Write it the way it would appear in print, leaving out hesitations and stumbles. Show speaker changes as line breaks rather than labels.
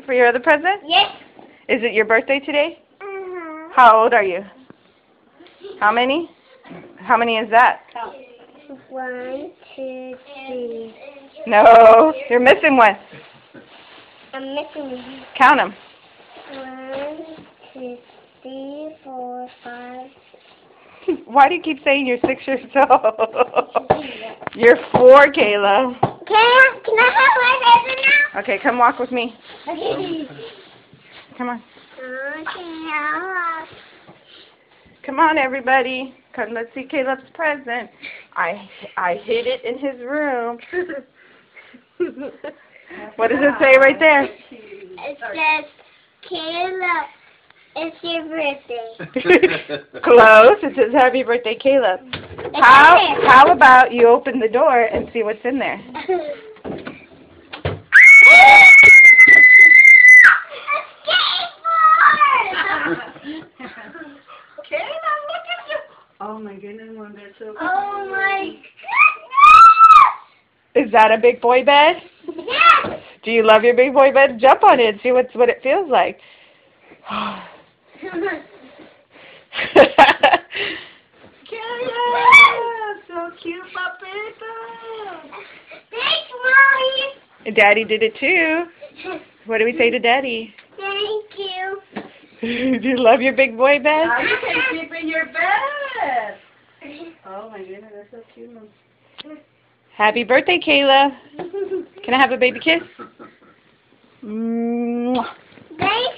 for your other present?
Yes.
Is it your birthday today?
Uh-huh.
How old are you? How many? How many is that?
1, 2, 3.
No, you're missing one.
I'm missing one.
Count them.
1, 2, 3, 4, 5.
Why do you keep saying you're 6 years old? You're 4, Kayla.
Can I have my present now?
Okay, come walk with me.
Okay.
Come on.
Okay.
Come on, everybody. Come, let's see Caleb's present. I hid it in his room. What does it say right there?
It says, Caleb, it's your birthday.
Close. It says Happy Birthday, Caleb. How about you open the door and see what's in there?
Oh my goodness, Mom, that's so cool.
Oh my
Is that a big boy bed?
goodness! Yes!
Do you love your big boy bed? Jump on it and see what it feels like.
So cute, papito.
Thanks, Mommy!
Daddy did it too. What do we say to Daddy?
Thank you.
Do you love your big boy bed?
Now you can sleep in your bed. Oh my goodness, that's so cute, Mom.
Happy birthday, Kayla. Can I have a baby kiss? Mwah.
Thank you.